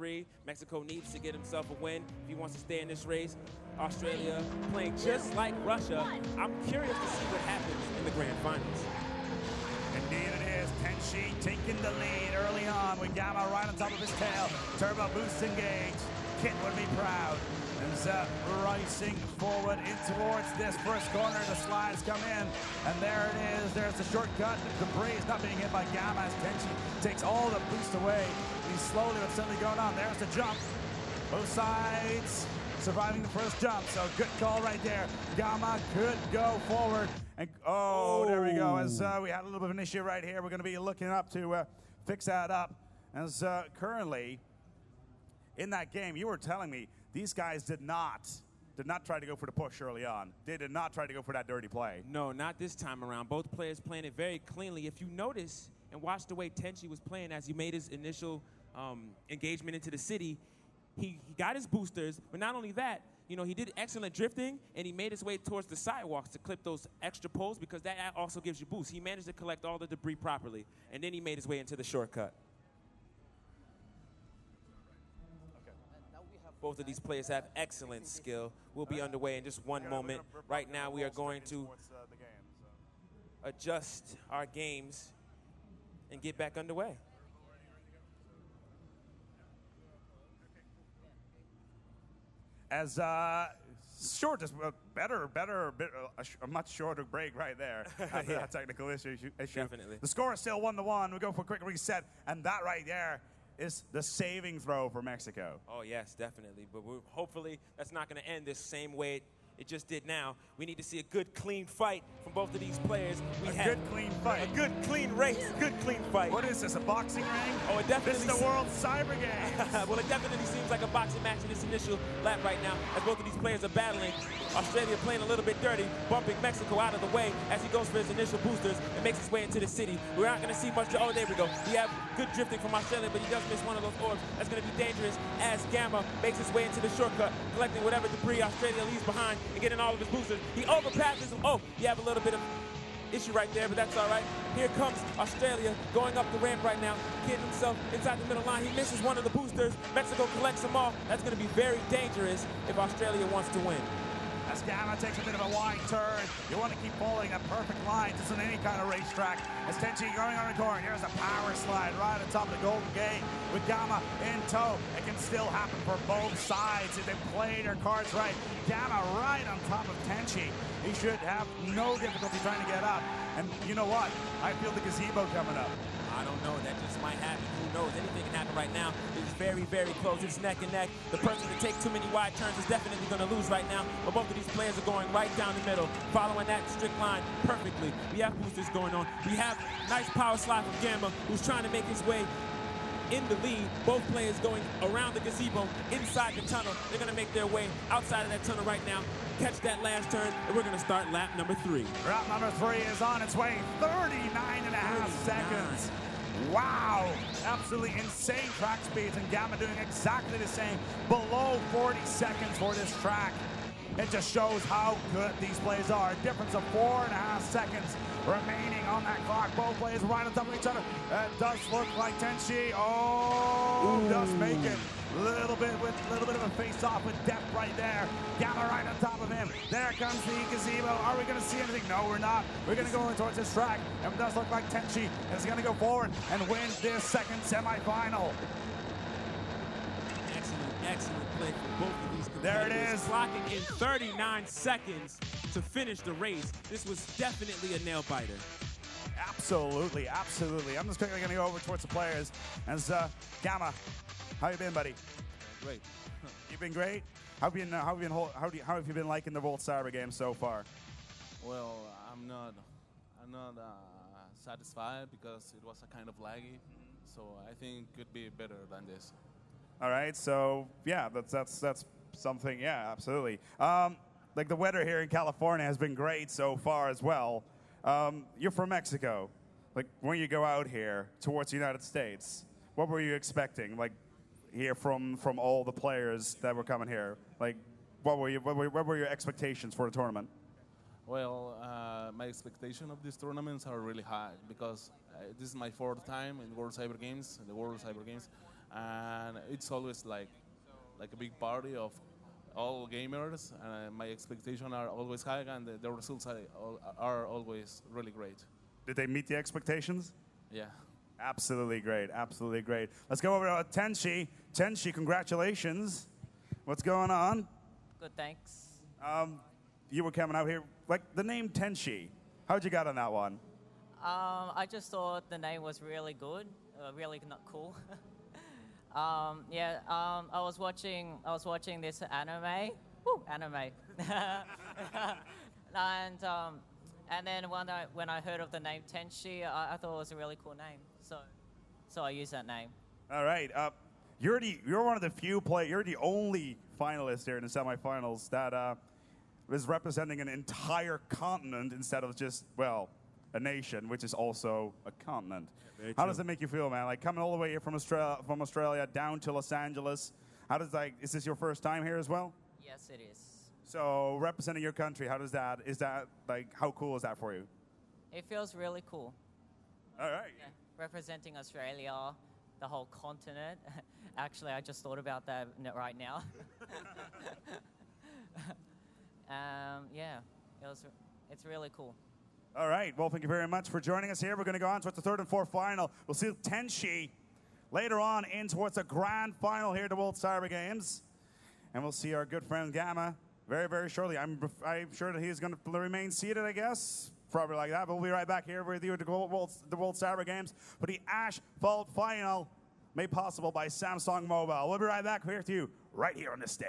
3. Mexico needs to get himself a win if he wants to stay in this race. Australia playing just like Russia. I'm curious to see what happens in the grand finals. Indeed it is. Tenshii taking the lead early on with Gama right on top of his tail. Turbo boost engaged. Kit would be proud. And racing forward in towards this first corner. The slides come in, and there it is. There's the shortcut. The debris is not being hit by Gama as Tenshii takes all the boost away. He's slowly but steadily going on. There's the jump. Both sides surviving the first jump, so good call right there. Gama could go forward. And there we go. As we had a little bit of an issue right here, we're going to be looking up to fix that up. As currently in that game, you were telling me these guys did not try to go for the push early on. They did not try to go for that dirty play. No, not this time around. Both players playing it very cleanly. If you notice and watch the way Tenshii was playing as he made his initial engagement into the city, he got his boosters, but not only that, you know, he did excellent drifting, and he made his way towards the sidewalks to clip those extra poles because that also gives you boost. He managed to collect all the debris properly, and then he made his way into the shortcut. Both of these players have excellent skill. We'll be underway in just one moment. Right now, we are going to adjust our games and get back underway. As short, just a much shorter break right there after that technical issue. Definitely. The score is still 1-1. We go for a quick reset, and that right there is the saving throw for Mexico. Oh, yes, definitely. But hopefully that's not going to end this same way it just did now. We need to see a good, clean fight from both of these players. A good, clean fight. A good, clean race. Good, clean fight. What is this, a boxing ring? Oh, it definitely. This is the World Cyber Games. Well, it definitely seems like a boxing match in this initial lap right now as both of these players are battling. Australia playing a little bit dirty, bumping Mexico out of the way as he goes for his initial boosters and makes his way into the city. We're not going to see much. Oh, there we go. We have good drifting from Australia, but he does miss one of those orbs. That's going to be dangerous as Gama makes his way into the shortcut, collecting whatever debris Australia leaves behind and getting all of his boosters. He overpasses him. Oh, you have a little bit of issue right there, but that's all right. Here comes Australia going up the ramp right now, getting himself inside the middle line. He misses one of the boosters. Mexico collects them all. That's going to be very dangerous if Australia wants to win. As Gama takes a bit of a wide turn, you want to keep following a perfect line just on any kind of racetrack. As Tenshii going on the corner, here's a power slide right on top of the Golden Gate with Gama in tow. It can still happen for both sides if they play their cards right. Gama right on top of Tenshii. He should have no difficulty trying to get up. And you know what? I feel the gazebo coming up. I don't know. That just might happen. Who knows? Anything can happen right now. It's very, very close. It's neck and neck. The person that takes too many wide turns is definitely going to lose right now. But both of these players are going right down the middle, following that strict line perfectly. We have boosters going on. We have nice power slide from Gama, who's trying to make his way in the lead. Both players going around the gazebo, inside the tunnel. They're going to make their way outside of that tunnel right now, catch that last turn, and we're going to start lap number 3. Lap number 3 is on its way. 39.5 seconds. Wow, absolutely insane track speeds, and Gama doing exactly the same, below 40 seconds for this track. It just shows how good these plays are. A difference of 4.5 seconds remaining on that clock. Both players right on top of each other. It does look like Tenshii, does make it. Little bit of a face-off with depth right there. Gama right on top of him. There comes the gazebo. Are we going to see anything? No, we're not. We're going to go towards this track. And it does look like Tenshii is going to go forward and win this second semifinal. Excellent play from both of these competitors. There it is. Clocking in 39 seconds to finish the race. This was definitely a nail-biter. Absolutely, absolutely. I'm just quickly going to go over towards the players. As Gama, how you been, buddy? Great. You've been great. How have you been liking the World Cyber Games so far? Well, I'm not satisfied because it was a kind of laggy. So I think it could be better than this. All right. So yeah, that's something. Yeah, absolutely. Like the weather here in California has been great so far as well. You're from Mexico. Like when you go out here towards the United States, what were you expecting? Like here from all the players that were coming here, like what were your expectations for the tournament? Well, my expectation of these tournaments are really high because this is my 4th time in World Cyber Games, and it's always like a big party of all gamers, and my expectations are always high, and the results are always really great. Did they meet the expectations? Yeah. Absolutely great, absolutely great. Let's go over to Tenshii. Tenshii, congratulations. What's going on? Good, thanks. You were coming out here, like the name Tenshii. How'd you get on that one? I just thought the name was really good, really not cool. I was watching this anime. Woo, anime. And then when I heard of the name Tenshii, I thought it was a really cool name. So I used that name. All right. You're one of the few you're the only finalist here in the semifinals that is representing an entire continent instead of just, well, a nation, which is also a continent. Yeah, how does it make you feel, man? Like coming all the way here from Australia down to Los Angeles. Is this your first time here as well? Yes, it is. So representing your country, how cool is that for you? It feels really cool. All right. Yeah, representing Australia, the whole continent. Actually, I just thought about that right now. It's really cool. All right. Well, thank you very much for joining us here. We're going to go on towards the third and fourth final. We'll see Tenshii later on in towards the grand final here at the World Cyber Games. And we'll see our good friend Gamma very, very shortly. I'm sure that he's going to remain seated, I guess. Probably like that. But we'll be right back here with you at the World Cyber Games for the Asphalt final made possible by Samsung Mobile. We'll be right back here with you right here on the stage.